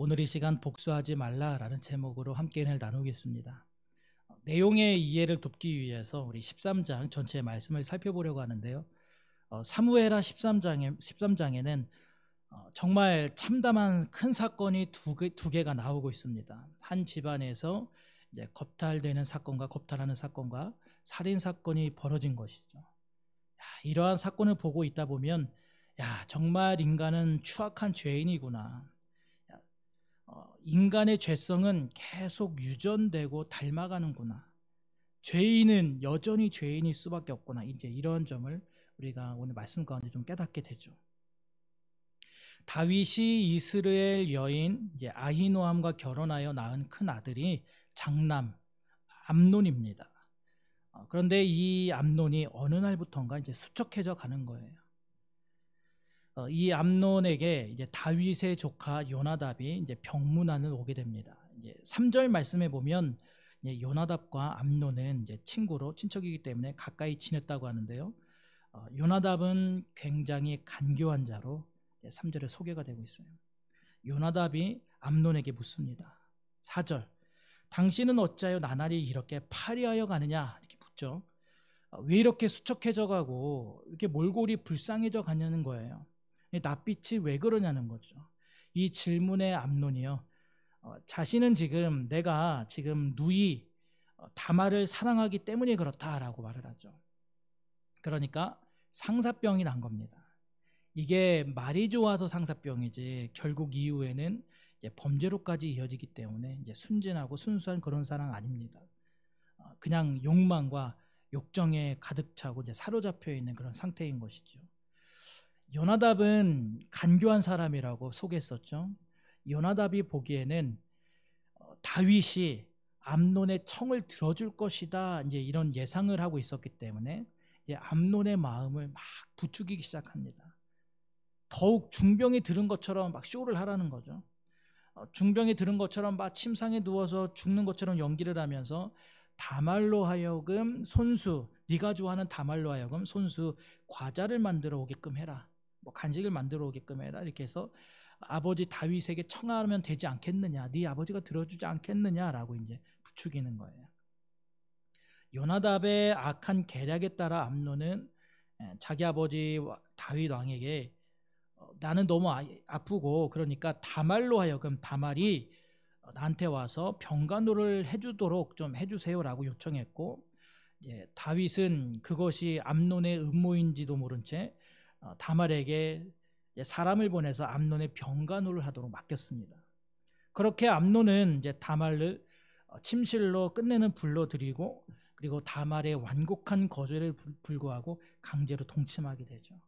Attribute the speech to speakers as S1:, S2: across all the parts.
S1: 오늘 이 시간 복수하지 말라라는 제목으로 함께 은혜를 나누겠습니다. 내용의 이해를 돕기 위해서 우리 13장 전체 말씀을 살펴보려고 하는데요. 사무엘하 13장에는 정말 참담한 큰 사건이 두 개가 나오고 있습니다. 한 집안에서 이제 겁탈되는 사건과 겁탈하는 사건과 살인 사건이 벌어진 것이죠. 이러한 사건을 보고 있다 보면 정말 인간은 추악한 죄인이구나. 인간의 죄성은 계속 유전되고 닮아가는구나. 죄인은 여전히 죄인일 수밖에 없구나. 이제 이런 점을 우리가 오늘 말씀 가운데 좀 깨닫게 되죠. 다윗이 이스라엘 여인 이제 아히노암과 결혼하여 낳은 큰 아들이 장남 암논입니다. 그런데 이 암논이 어느 날부터인가 이제 수척해져 가는 거예요. 이 암논에게 이제 다윗의 조카 요나답이 이제 병문안을 오게 됩니다. 이제 3절 말씀에 보면 이제 요나답과 암논은 이제 친척이기 때문에 가까이 지냈다고 하는데요. 요나답은 굉장히 간교한 자로 3절에 소개가 되고 있어요. 요나답이 암논에게 묻습니다. 4절, 당신은 어찌하여 나날이 이렇게 파리하여 가느냐 이렇게 묻죠. 왜 이렇게 수척해져 가고 이렇게 몰골이 불쌍해져 가냐는 거예요. 낯빛이 왜 그러냐는 거죠. 이 질문의 암논이요, 자신은 내가 지금 누이 다말을 사랑하기 때문에 그렇다라고 말을 하죠. 그러니까 상사병이 난 겁니다. 이게 말이 좋아서 상사병이지 결국 이후에는 범죄로까지 이어지기 때문에 이제 순진하고 순수한 그런 사랑 아닙니다. 그냥 욕망과 욕정에 가득 차고 이제 사로잡혀 있는 그런 상태인 것이죠. 요나답은 간교한 사람이라고 소개했었죠. 요나답이 보기에는 다윗이 암논의 청을 들어줄 것이다, 이제 이런 예상을 하고 있었기 때문에 이제 암논의 마음을 막 부추기기 시작합니다. 더욱 중병이 들은 것처럼 막 쇼를 하라는 거죠. 중병이 들은 것처럼 막 침상에 누워서 죽는 것처럼 연기를 하면서 다말로 하여금 네가 좋아하는 다말로 하여금 손수 과자를 만들어 오게끔 해라, 간식을 만들어 오게끔 해라, 이렇게 해서 아버지 다윗에게 청하면 되지 않겠느냐, 네 아버지가 들어주지 않겠느냐라고 이제 부추기는 거예요. 요나답의 악한 계략에 따라 암논은 자기 아버지 다윗 왕에게 나는 너무 아프고 그러니까 다말로 하여금 다말이 나한테 와서 병간호를 해주도록 좀 해주세요라고 요청했고, 다윗은 그것이 암논의 음모인지도 모른 채 다말에게 사람을 보내서 암논의 병간호를 하도록 맡겼습니다. 그렇게 암논은 이제 다말을 침실로 끝내는 불러들이고, 그리고 다말의 완곡한 거절에 불구하고 강제로 동침하게 되죠.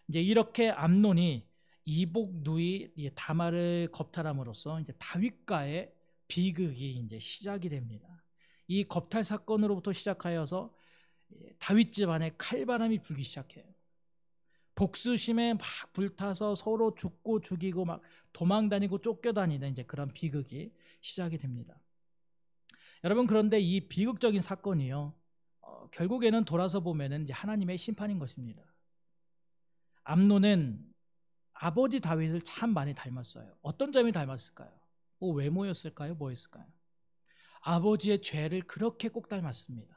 S1: 이제 이렇게 암논이 이복 누이 다말을 겁탈함으로써 이제 다윗과의 비극이 이제 시작이 됩니다. 이 겁탈 사건으로부터 시작하여서 다윗 집안에 칼바람이 불기 시작해요. 복수심에 막 불타서 서로 죽고 죽이고 막 도망다니고 쫓겨다니는 이제 그런 비극이 시작이 됩니다. 여러분, 그런데 이 비극적인 사건이요, 결국에는 돌아서 보면은 이제 하나님의 심판인 것입니다. 암논은 아버지 다윗을 참 많이 닮았어요. 어떤 점이 닮았을까요? 외모였을까요? 뭐였을까요? 아버지의 죄를 그렇게 꼭 닮았습니다.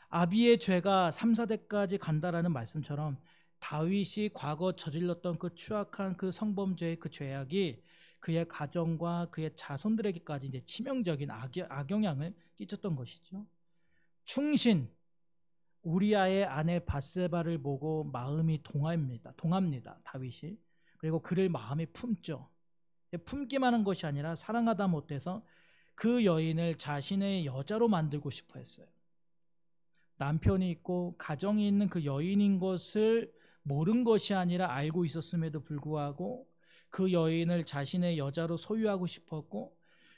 S1: 아비의 죄가 3, 4대까지 간다라는 말씀처럼 다윗이 과거 저질렀던 그 추악한 그 성범죄의 그 죄악이 그의 가정과 그의 자손들에게까지 이제 치명적인 악영향을 끼쳤던 것이죠. 충신, 우리아의 아내 밧세바를 보고 마음이 동합니다. 다윗이. 그리고 그를 마음에 품죠. 품기만 한 것이 아니라 사랑하다 못해서 그 여인을 자신의 여자로 만들고 싶어 했어요. 남편이 있고 가정이 있는 그 여인인 것을 모른 것이 아니라 알고 있었음에도 불구하고 그 여인을 자신의 여자로 소유하고 싶었고,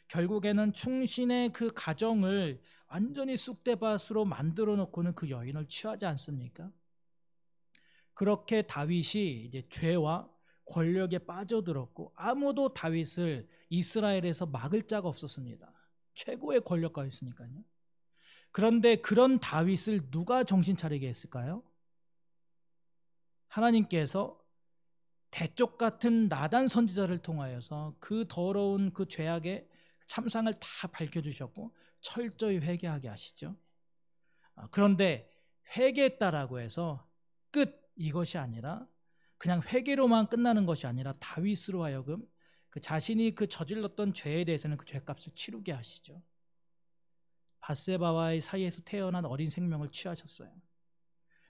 S1: 결국에는 충신의 그 가정을 완전히 쑥대밭으로 만들어 놓고는 그 여인을 취하지 않습니까? 그렇게 다윗이 이제 죄와 권력에 빠져들었고, 아무도 다윗을 이스라엘에서 막을 자가 없었습니다. 최고의 권력가였으니까요. 그런데 그런 다윗을 누가 정신 차리게 했을까요? 하나님께서 대쪽 같은 나단 선지자를 통하여서 그 더러운 그 죄악의 참상을 다 밝혀주셨고 철저히 회개하게 하시죠. 그런데 회개했다라고 해서 끝, 이것이 아니라 그냥 회개로만 끝나는 것이 아니라 다윗으로 하여금 그 자신이 그 저질렀던 죄에 대해서는 그 죄값을 치르게 하시죠. 밧세바와의 사이에서 태어난 어린 생명을 취하셨어요.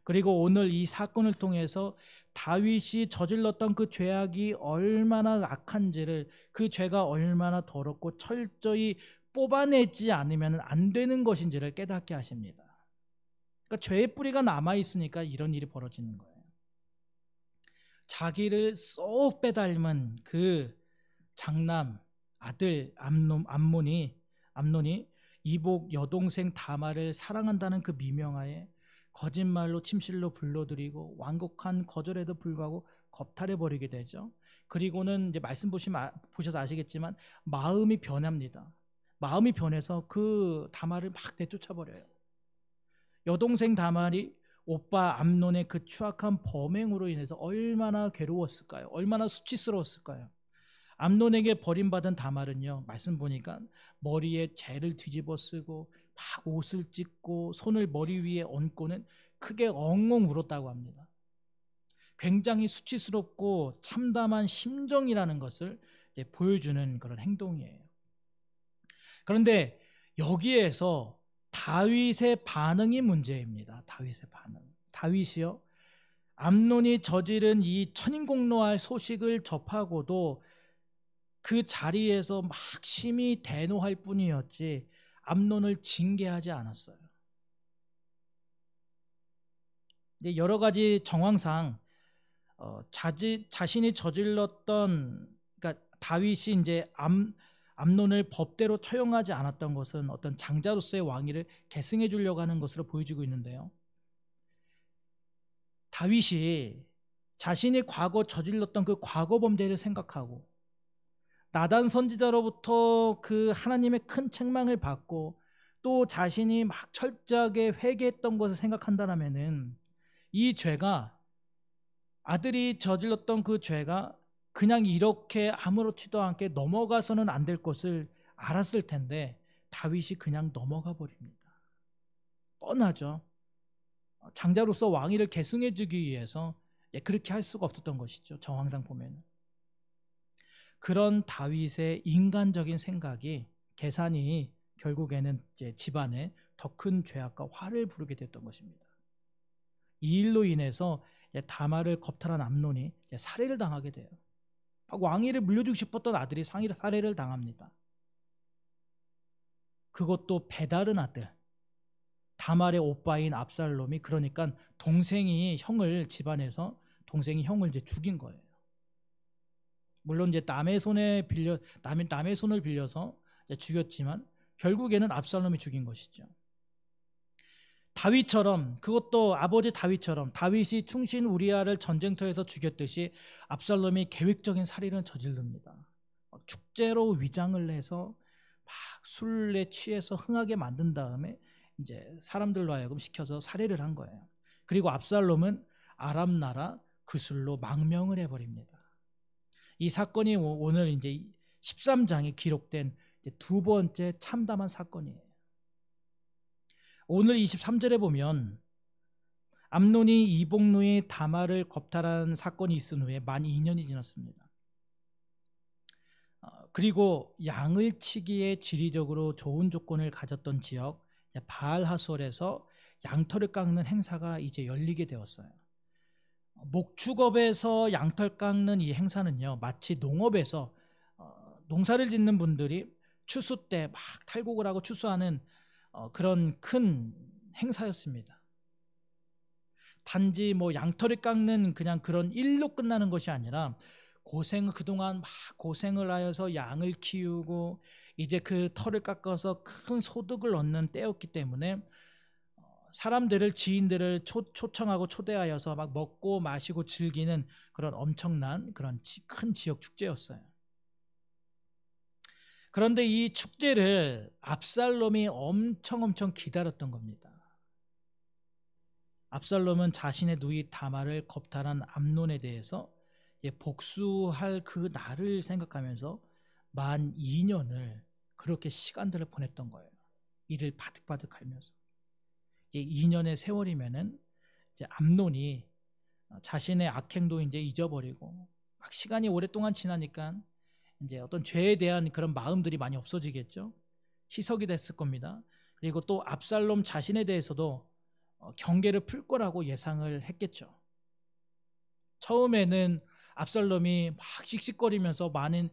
S1: 그리고 오늘 이 사건을 통해서 다윗이 저질렀던 그 죄악이 얼마나 악한지를, 그 죄가 얼마나 더럽고 철저히 뽑아내지 않으면 안 되는 것인지를 깨닫게 하십니다. 그러니까 죄의 뿌리가 남아있으니까 이런 일이 벌어지는 거예요. 자기를 쏙 빼닮은 그 장남 아들 암논이 이복 여동생 다말을 사랑한다는 그 미명하에 거짓말로 침실로 불러들이고 완곡한 거절에도 불구하고 겁탈해 버리게 되죠. 그리고는 이제 말씀 보셔서 아시겠지만 마음이 변합니다. 마음이 변해서 그 다말을 막 내쫓아 버려요. 여동생 다말이 오빠 암논의 그 추악한 범행으로 인해서 얼마나 괴로웠을까요? 얼마나 수치스러웠을까요? 암논에게 버림받은 다말은요, 말씀 보니까 머리에 재를 뒤집어 쓰고 막 옷을 찢고 손을 머리 위에 얹고는 크게 엉엉 울었다고 합니다. 굉장히 수치스럽고 참담한 심정이라는 것을 보여주는 그런 행동이에요. 그런데 여기에서 다윗의 반응이 문제입니다. 다윗의 반응. 다윗이요, 암논이 저지른 이 천인공노할 소식을 접하고도 그 자리에서 막 심히 대노할 뿐이었지 암논을 징계하지 않았어요. 이제 여러 가지 정황상 자신이 저질렀던, 그러니까 다윗이 이제 암논을 법대로 처형하지 않았던 것은 어떤 장자로서의 왕위를 계승해 주려고 하는 것으로 보여지고 있는데요. 다윗이 자신이 과거 저질렀던 그 과거 범죄를 생각하고 나단 선지자로부터 그 하나님의 큰 책망을 받고 또 자신이 막 철저하게 회개했던 것을 생각한다면은 이 죄가, 아들이 저질렀던 그 죄가 그냥 이렇게 아무렇지도 않게 넘어가서는 안 될 것을 알았을 텐데 다윗이 그냥 넘어가 버립니다. 뻔하죠. 장자로서 왕위를 계승해 주기 위해서 그렇게 할 수가 없었던 것이죠. 정황상 보면. 그런 다윗의 인간적인 생각이, 계산이 결국에는 이제 집안에 더 큰 죄악과 화를 부르게 됐던 것입니다. 이 일로 인해서 다말을 겁탈한 암논이 살해를 당하게 돼요. 왕위를 물려주고 싶었던 아들이 살해를 당합니다. 그것도 배다른 아들, 다말의 오빠인 압살롬이, 그러니까 동생이 형을 이제 죽인 거예요. 물론 이제 남의 손을 빌려서 죽였지만 결국에는 압살롬이 죽인 것이죠. 다윗처럼, 그것도 아버지 다윗처럼 다윗이 충신 우리아를 전쟁터에서 죽였듯이 압살롬이 계획적인 살인을 저지릅니다. 축제로 위장을 해서 막 술에 취해서 흥하게 만든 다음에 이제 사람들로 하여금 시켜서 살해를 한 거예요. 그리고 압살롬은 아람 나라 그술로 망명을 해버립니다. 이 사건이 오늘 이제 13장에 기록된 두 번째 참담한 사건이에요. 오늘 23절에 보면 암논이 이복누이 다말을 겁탈한 사건이 있은 후에 만 2년이 지났습니다. 그리고 양을 치기에 지리적으로 좋은 조건을 가졌던 지역 바알하솔에서 양털을 깎는 행사가 이제 열리게 되었어요. 목축업에서 양털 깎는 이 행사는요, 마치 농업에서 농사를 짓는 분들이 추수 때 막 탈곡을 하고 추수하는 그런 큰 행사였습니다. 단지 뭐 양털을 깎는 그냥 그런 일로 끝나는 것이 아니라 그동안 막 고생을 하여서 양을 키우고 이제 그 털을 깎아서 큰 소득을 얻는 때였기 때문에 사람들을, 지인들을 초청하고 초대하여서 막 먹고 마시고 즐기는 그런 엄청난 그런 큰 지역 축제였어요. 그런데 이 축제를 압살롬이 엄청 기다렸던 겁니다. 압살롬은 자신의 누이 다말을 겁탈한 암논에 대해서 복수할 그 날을 생각하면서 만 2년을 그렇게 시간들을 보냈던 거예요. 이를 바득바득 하면서. 2년의 세월이면은 이제 암논이 자신의 악행도 이제 잊어버리고 막 시간이 오랫동안 지나니까 이제 어떤 죄에 대한 그런 마음들이 많이 없어지겠죠. 희석이 됐을 겁니다. 그리고 또 압살롬 자신에 대해서도 경계를 풀 거라고 예상을 했겠죠. 처음에는 압살롬이 막 씩씩거리면서 많은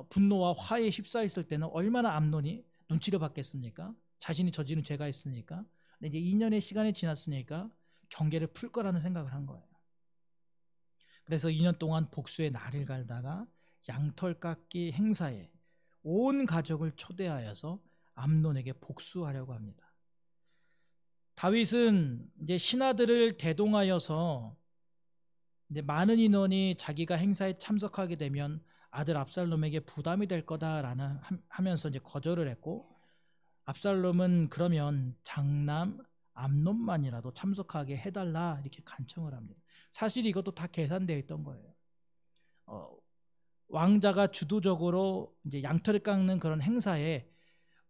S1: 분노와 화에 휩싸였을 때는 얼마나 암논이 눈치를 받겠습니까? 자신이 저지른 죄가 있으니까. 근데 이제 2년의 시간이 지났으니까 경계를 풀 거라는 생각을 한 거예요. 그래서 2년 동안 복수의 날을 갈다가 양털 깎기 행사에 온 가족을 초대하여서 암논에게 복수하려고 합니다. 다윗은 이제 신하들을 대동하여서 이제 많은 인원이 자기가 행사에 참석하게 되면 아들 압살롬에게 부담이 될 거다라는 하면서 이제 거절을 했고, 압살롬은 그러면 장남 암논만이라도 참석하게 해달라 이렇게 간청을 합니다. 사실 이것도 다 계산되어 있던 거예요. 왕자가 주도적으로 이제 양털을 깎는 그런 행사에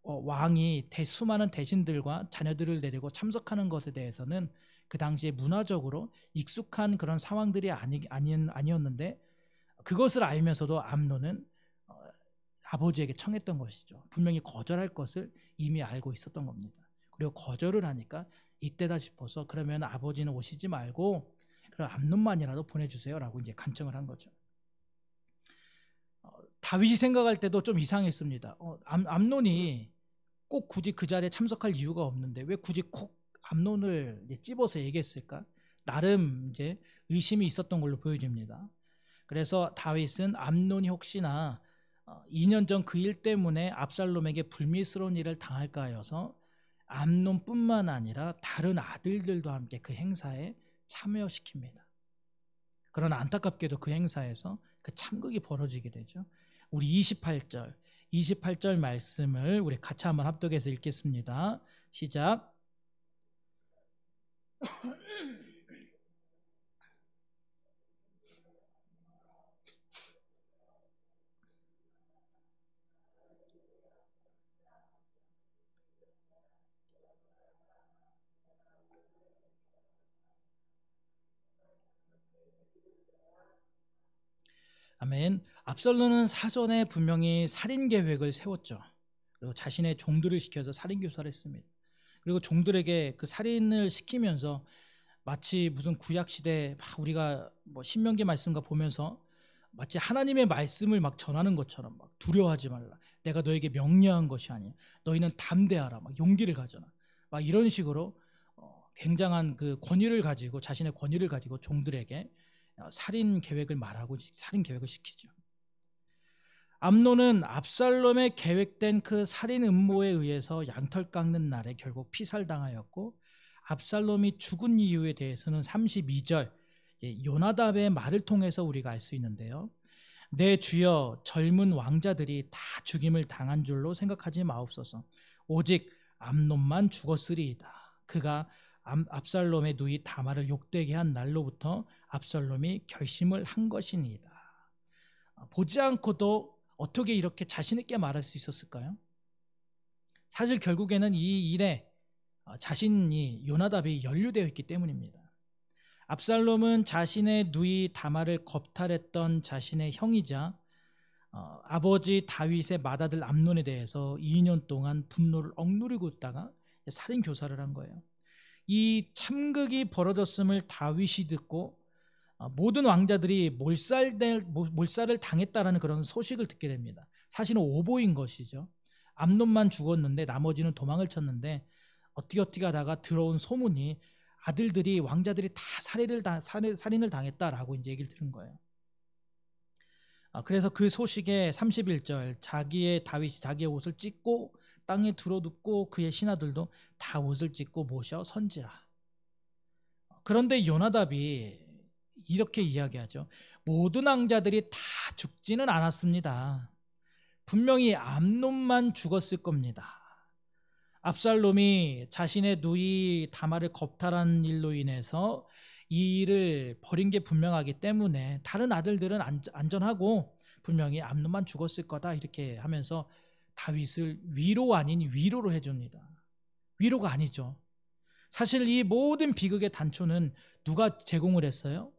S1: 왕이 수많은 대신들과 자녀들을 데리고 참석하는 것에 대해서는 그 당시에 문화적으로 익숙한 그런 상황들이 아니었는데, 그것을 알면서도 암논은 아버지에게 청했던 것이죠. 분명히 거절할 것을 이미 알고 있었던 겁니다. 그리고 거절을 하니까 이때다 싶어서 그러면 아버지는 오시지 말고 그럼 암논만이라도 보내주세요라고 이제 간청을 한 거죠. 다윗이 생각할 때도 좀 이상했습니다. 암논이 꼭 굳이 그 자리에 참석할 이유가 없는데 왜 굳이 꼭 암논을 찝어서 얘기했을까? 나름 이제 의심이 있었던 걸로 보여집니다. 그래서 다윗은 암논이 혹시나 2년 전 그 일 때문에 압살롬에게 불미스러운 일을 당할까 하여서 암논뿐만 아니라 다른 아들들도 함께 그 행사에 참여시킵니다. 그러나 안타깝게도 그 행사에서 그 참극이 벌어지게 되죠. 우리 28절 말씀을 우리 같이 한번 합독해서 읽겠습니다. 시작. 아멘. 압살롬은 사전에 분명히 살인 계획을 세웠죠. 그리고 자신의 종들을 시켜서 살인 교사를 했습니다. 그리고 종들에게 그 살인을 시키면서 마치 무슨 구약 시대 우리가 뭐 신명기 말씀과 보면서 마치 하나님의 말씀을 막 전하는 것처럼 막 두려워하지 말라. 내가 너에게 명령한 것이 아니야. 너희는 담대하라. 막 용기를 가져라. 막 이런 식으로 굉장한 그 권위를 가지고 자신의 권위를 가지고 종들에게 살인 계획을 말하고 살인 계획을 시키죠. 암논은 압살롬의 계획된 그 살인 음모에 의해서 양털 깎는 날에 결국 피살당하였고, 압살롬이 죽은 이유에 대해서는 32절 요나답의 말을 통해서 우리가 알 수 있는데요. 내 주여, 젊은 왕자들이 다 죽임을 당한 줄로 생각하지 마옵소서. 오직 암논만 죽었으리이다. 그가 압살롬의 누이 다말을 욕되게 한 날로부터 압살롬이 결심을 한 것이니이다. 보지 않고도 어떻게 이렇게 자신 있게 말할 수 있었을까요? 사실 결국에는 이 일에 자신이 요나답이 연루되어 있기 때문입니다. 압살롬은 자신의 누이 다말을 겁탈했던 자신의 형이자 아버지 다윗의 맏아들 암논에 대해서 2년 동안 분노를 억누르고 있다가 살인 교사를 한 거예요. 이 참극이 벌어졌음을 다윗이 듣고 모든 왕자들이 몰살을 당했다라는 그런 소식을 듣게 됩니다. 사실은 오보인 것이죠. 암논만 죽었는데 나머지는 도망을 쳤는데 어떻게 하다가 들어온 소문이 아들들이 왕자들이 다 살인을 당했다라고 이제 얘기를 들은 거예요. 그래서 그 소식에 31절 다윗이 자기의 옷을 찢고 땅에 들어눕고 그의 신하들도 다 옷을 찢고 모셔 선지라. 그런데 요나답이 이렇게 이야기하죠. 모든 왕자들이 다 죽지는 않았습니다. 분명히 암논만 죽었을 겁니다. 압살롬이 자신의 누이 다말을 겁탈한 일로 인해서 이 일을 벌인 게 분명하기 때문에 다른 아들들은 안전하고 분명히 암논만 죽었을 거다 이렇게 하면서 다윗을 위로 아닌 위로를 해줍니다. 위로가 아니죠. 사실 이 모든 비극의 단초는 누가 제공을 했어요?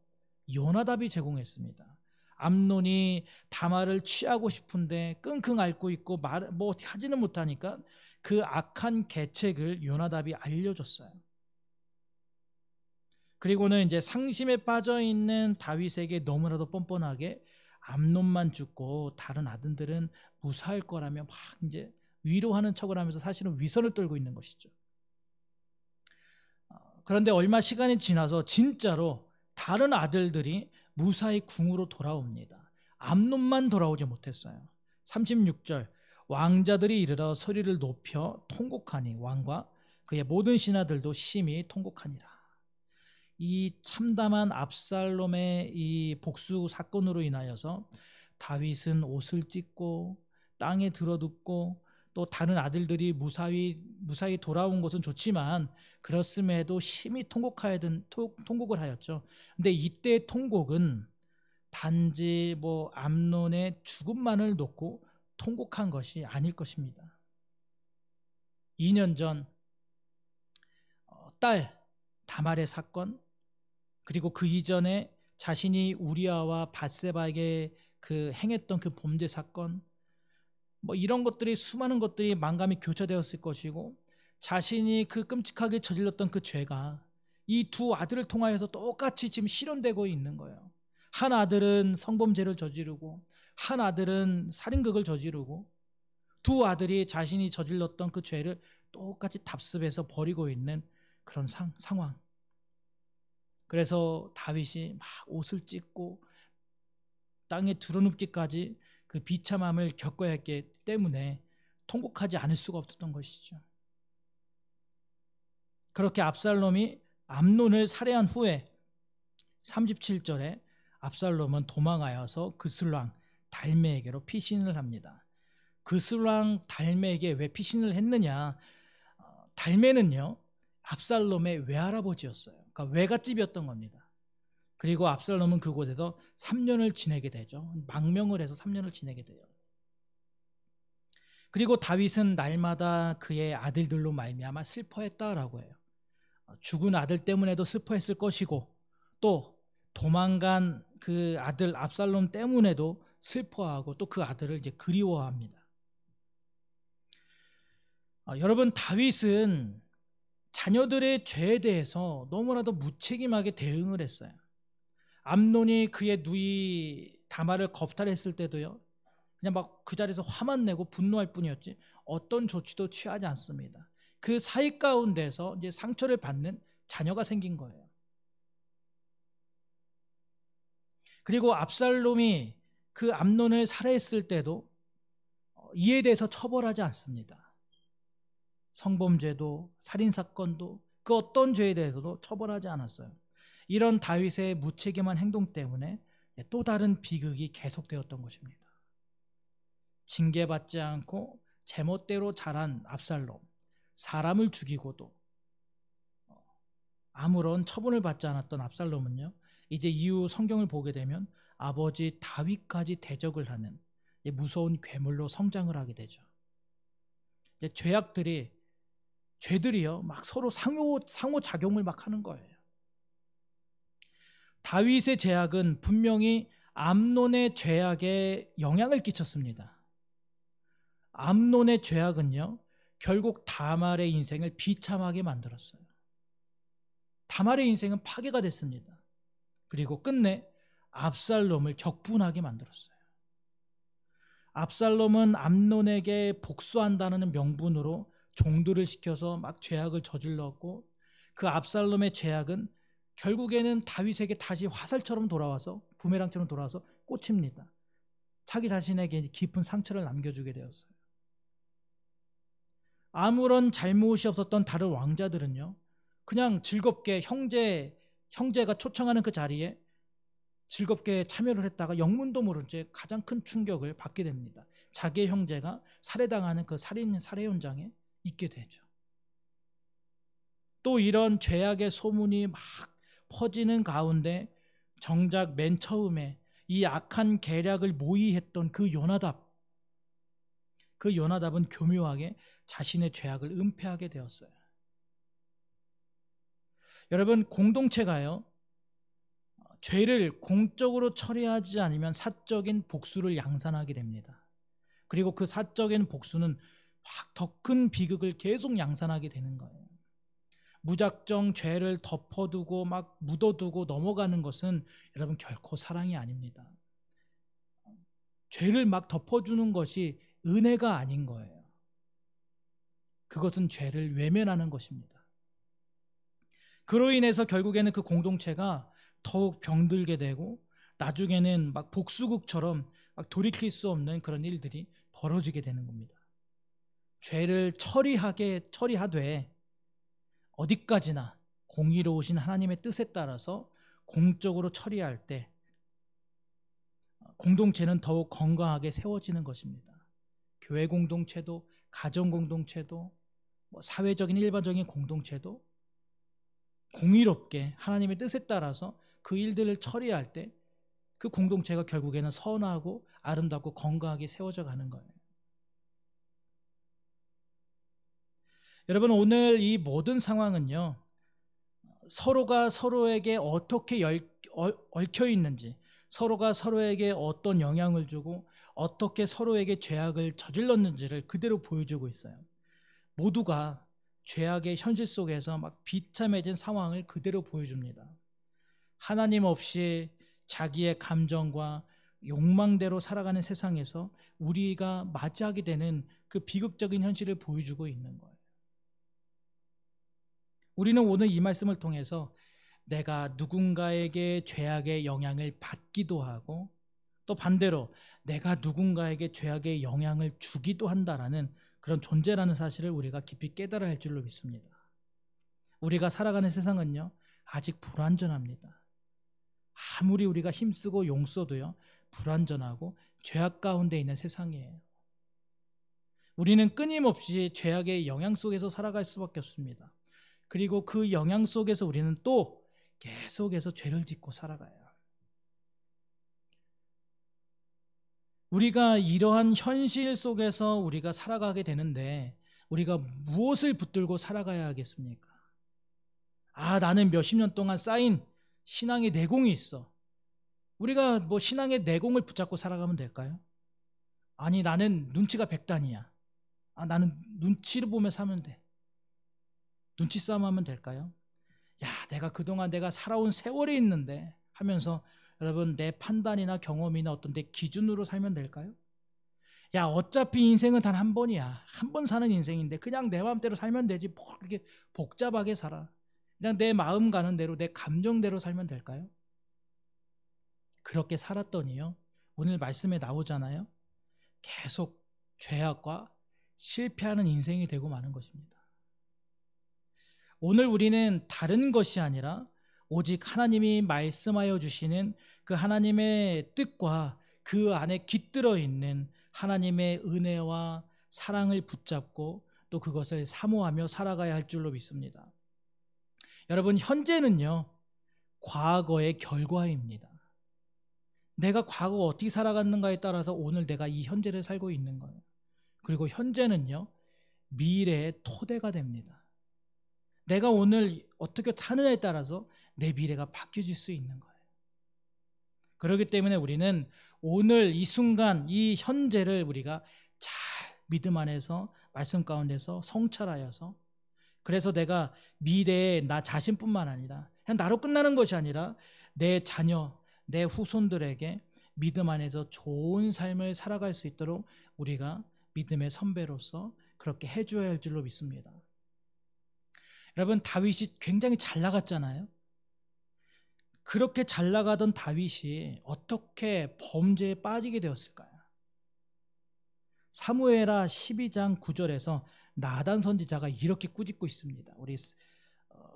S1: 요나답이 제공했습니다. 암논이 다말을 취하고 싶은데 끙끙 앓고 있고 뭐 어떻게 하지는 못하니까 그 악한 계책을 요나답이 알려줬어요. 그리고는 이제 상심에 빠져 있는 다윗에게 너무나도 뻔뻔하게 암논만 죽고 다른 아들들은 무사할 거라며 막 이제 위로하는 척을 하면서 사실은 위선을 떨고 있는 것이죠. 그런데 얼마 시간이 지나서 진짜로 다른 아들들이 무사히 궁으로 돌아옵니다. 암논만 돌아오지 못했어요. 36절 왕자들이 이르러 소리를 높여 통곡하니 왕과 그의 모든 신하들도 심히 통곡하니라. 이 참담한 압살롬의 이 복수 사건으로 인하여서 다윗은 옷을 찢고 땅에 들어눕고 또 다른 아들들이 무사히 돌아온 것은 좋지만 그렇음에도 심히 통곡을 하였죠. 근데 이때 통곡은 단지 뭐 암논의 죽음만을 놓고 통곡한 것이 아닐 것입니다. 2년 전 딸 다말의 사건, 그리고 그 이전에 자신이 우리아와 밧세바에게 그 행했던 그 범죄 사건, 뭐 이런 것들이 수많은 것들이 만감이 교차되었을 것이고 자신이 그 끔찍하게 저질렀던 그 죄가 이 두 아들을 통하여서 똑같이 지금 실현되고 있는 거예요. 한 아들은 성범죄를 저지르고 한 아들은 살인극을 저지르고 두 아들이 자신이 저질렀던 그 죄를 똑같이 답습해서 버리고 있는 그런 상황. 그래서 다윗이 막 옷을 찢고 땅에 드러눕기까지 그 비참함을 겪어야 했기 때문에 통곡하지 않을 수가 없었던 것이죠. 그렇게 압살롬이 암논을 살해한 후에 37절에 압살롬은 도망하여서 그슬왕 달메에게로 피신을 합니다. 그슬왕 달메에게 왜 피신을 했느냐? 달메는요 압살롬의 외할아버지였어요. 그러니까 외갓집이었던 겁니다. 그리고 압살롬은 그곳에서 3년을 지내게 되죠. 망명을 해서 3년을 지내게 돼요. 그리고 다윗은 날마다 그의 아들들로 말미암아 슬퍼했다라고 해요. 죽은 아들 때문에도 슬퍼했을 것이고 또 도망간 그 아들 압살롬 때문에도 슬퍼하고 또 그 아들을 이제 그리워합니다. 여러분, 다윗은 자녀들의 죄에 대해서 너무나도 무책임하게 대응을 했어요. 암논이 그의 누이 다말을 겁탈했을 때도요, 그냥 막 그 자리에서 화만 내고 분노할 뿐이었지 어떤 조치도 취하지 않습니다. 그 사이 가운데서 이제 상처를 받는 자녀가 생긴 거예요. 그리고 압살롬이 그 암논을 살해했을 때도 이에 대해서 처벌하지 않습니다. 성범죄도 살인사건도 그 어떤 죄에 대해서도 처벌하지 않았어요. 이런 다윗의 무책임한 행동 때문에 또 다른 비극이 계속되었던 것입니다. 징계받지 않고 제멋대로 자란 압살롬, 사람을 죽이고도 아무런 처분을 받지 않았던 압살롬은요, 이제 이후 성경을 보게 되면 아버지 다윗까지 대적을 하는 무서운 괴물로 성장을 하게 되죠. 죄들이요 막 서로 상호작용을 막 하는 거예요. 다윗의 죄악은 분명히 암논의 죄악에 영향을 끼쳤습니다. 암논의 죄악은요 결국 다말의 인생을 비참하게 만들었어요. 다말의 인생은 파괴가 됐습니다. 그리고 끝내 압살롬을 격분하게 만들었어요. 압살롬은 암논에게 복수한다는 명분으로 종들을 시켜서 막 죄악을 저질렀고 그 압살롬의 죄악은 결국에는 다윗에게 다시 화살처럼 돌아와서 부메랑처럼 돌아와서 꽂힙니다. 자기 자신에게 깊은 상처를 남겨주게 되었어요. 아무런 잘못이 없었던 다른 왕자들은요 그냥 즐겁게 형제가 초청하는 그 자리에 즐겁게 참여를 했다가 영문도 모른 채 가장 큰 충격을 받게 됩니다. 자기의 형제가 살해당하는 그 살해 현장에 있게 되죠. 또 이런 죄악의 소문이 막 퍼지는 가운데 정작 맨 처음에 이 악한 계략을 모의했던 그 요나답은 교묘하게 자신의 죄악을 은폐하게 되었어요. 여러분, 공동체가요, 죄를 공적으로 처리하지 않으면 사적인 복수를 양산하게 됩니다. 그리고 그 사적인 복수는 더 큰 비극을 계속 양산하게 되는 거예요. 무작정 죄를 덮어두고 막 묻어두고 넘어가는 것은 여러분 결코 사랑이 아닙니다. 죄를 막 덮어주는 것이 은혜가 아닌 거예요. 그것은 죄를 외면하는 것입니다. 그로 인해서 결국에는 그 공동체가 더욱 병들게 되고 나중에는 막 복수극처럼 막 돌이킬 수 없는 그런 일들이 벌어지게 되는 겁니다. 죄를 처리하되 어디까지나 공의로우신 하나님의 뜻에 따라서 공적으로 처리할 때 공동체는 더욱 건강하게 세워지는 것입니다. 교회 공동체도, 가정 공동체도, 사회적인 일반적인 공동체도 공의롭게 하나님의 뜻에 따라서 그 일들을 처리할 때 그 공동체가 결국에는 선하고 아름답고 건강하게 세워져 가는 거예요. 여러분, 오늘 이 모든 상황은요, 서로가 서로에게 어떻게 얽혀 있는지, 서로가 서로에게 어떤 영향을 주고 어떻게 서로에게 죄악을 저질렀는지를 그대로 보여주고 있어요. 모두가 죄악의 현실 속에서 막 비참해진 상황을 그대로 보여줍니다. 하나님 없이 자기의 감정과 욕망대로 살아가는 세상에서 우리가 맞이하게 되는 그 비극적인 현실을 보여주고 있는 거예요. 우리는 오늘 이 말씀을 통해서 내가 누군가에게 죄악의 영향을 받기도 하고 또 반대로 내가 누군가에게 죄악의 영향을 주기도 한다라는 그런 존재라는 사실을 우리가 깊이 깨달아야 할 줄로 믿습니다. 우리가 살아가는 세상은요, 아직 불완전합니다. 아무리 우리가 힘쓰고 용써도요, 불완전하고 죄악 가운데 있는 세상이에요. 우리는 끊임없이 죄악의 영향 속에서 살아갈 수밖에 없습니다. 그리고 그 영향 속에서 우리는 또 계속해서 죄를 짓고 살아가요. 우리가 이러한 현실 속에서 우리가 살아가게 되는데 우리가 무엇을 붙들고 살아가야 하겠습니까? 나는 몇십 년 동안 쌓인 신앙의 내공이 있어. 우리가 신앙의 내공을 붙잡고 살아가면 될까요? 아니, 나는 눈치가 백단이야. 나는 눈치를 보며 사면 돼. 눈치 싸움 하면 될까요? 내가 그동안 내가 살아온 세월이 있는데 하면서 여러분 내 판단이나 경험이나 어떤 내 기준으로 살면 될까요? 어차피 인생은 단 한 번이야. 한 번 사는 인생인데 그냥 내 마음대로 살면 되지. 그렇게 복잡하게 살아. 그냥 내 마음 가는 대로 내 감정대로 살면 될까요? 그렇게 살았더니요, 오늘 말씀에 나오잖아요. 계속 죄악과 실패하는 인생이 되고 마는 것입니다. 오늘 우리는 다른 것이 아니라 오직 하나님이 말씀하여 주시는 그 하나님의 뜻과 그 안에 깃들어 있는 하나님의 은혜와 사랑을 붙잡고 또 그것을 사모하며 살아가야 할 줄로 믿습니다. 여러분, 현재는요, 과거의 결과입니다. 내가 과거 어떻게 살아갔는가에 따라서 오늘 내가 이 현재를 살고 있는 거예요. 그리고 현재는요, 미래의 토대가 됩니다. 내가 오늘 어떻게 사느냐에 따라서 내 미래가 바뀌어질 수 있는 거예요. 그렇기 때문에 우리는 오늘 이 순간, 이 현재를 우리가 잘 믿음 안에서 말씀 가운데서 성찰하여서, 그래서 내가 미래에 나 자신뿐만 아니라 그냥 나로 끝나는 것이 아니라 내 자녀, 내 후손들에게 믿음 안에서 좋은 삶을 살아갈 수 있도록 우리가 믿음의 선배로서 그렇게 해줘야 할 줄로 믿습니다. 여러분, 다윗이 굉장히 잘 나갔잖아요. 그렇게 잘 나가던 다윗이 어떻게 범죄에 빠지게 되었을까요? 사무엘하 12장 9절에서 나단 선지자가 이렇게 꾸짖고 있습니다. 우리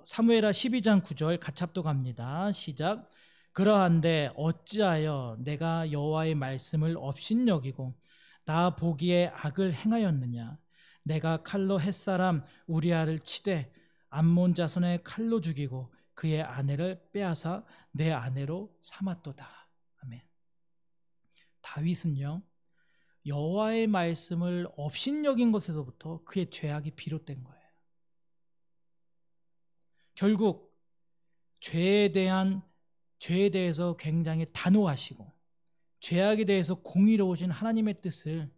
S1: 사무엘하 12장 9절 같이 합독합니다. 시작. 그러한데 어찌하여 내가 여호와의 말씀을 업신여기고 나 보기에 악을 행하였느냐? 내가 칼로 햇사람 우리아를 치되 암몬 자손의 칼로 죽이고 그의 아내를 빼앗아 내 아내로 삼았도다. 아멘. 다윗은요, 여호와의 말씀을 업신여긴 것에서부터 그의 죄악이 비롯된 거예요. 결국 죄에 대해서 굉장히 단호하시고 죄악에 대해서 공의로우신 하나님의 뜻을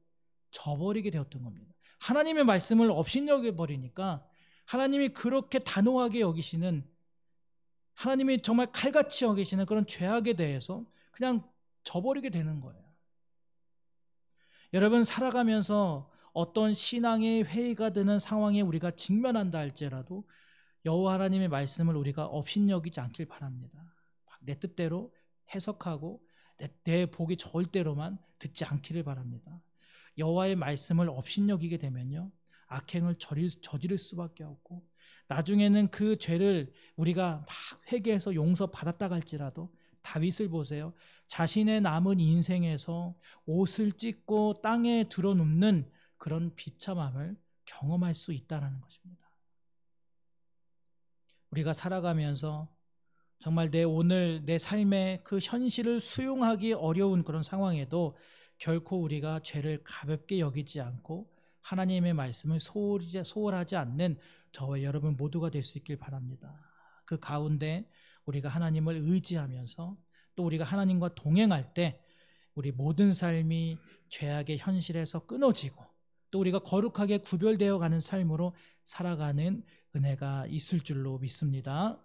S1: 저버리게 되었던 겁니다. 하나님의 말씀을 업신여겨 버리니까 하나님이 그렇게 단호하게 여기시는, 하나님이 정말 칼같이 여기시는 그런 죄악에 대해서 그냥 저버리게 되는 거예요. 여러분, 살아가면서 어떤 신앙의 회의가 드는 상황에 우리가 직면한다 할지라도 여호와 하나님의 말씀을 우리가 업신여기지 않길 바랍니다. 내 뜻대로 해석하고 내 보기 좋을 대로만 듣지 않기를 바랍니다. 여호와의 말씀을 업신여기게 되면요, 악행을 저지를 수밖에 없고, 나중에는 그 죄를 우리가 막 회개해서 용서받았다 할지라도 다윗을 보세요. 자신의 남은 인생에서 옷을 찢고 땅에 드러눕는 그런 비참함을 경험할 수 있다는 것입니다. 우리가 살아가면서 정말 오늘 내 삶의 그 현실을 수용하기 어려운 그런 상황에도 결코 우리가 죄를 가볍게 여기지 않고 하나님의 말씀을 소홀하지 않는 저와 여러분 모두가 될 수 있길 바랍니다. 그 가운데 우리가 하나님을 의지하면서 또 우리가 하나님과 동행할 때 우리 모든 삶이 죄악의 현실에서 끊어지고 또 우리가 거룩하게 구별되어 가는 삶으로 살아가는 은혜가 있을 줄로 믿습니다.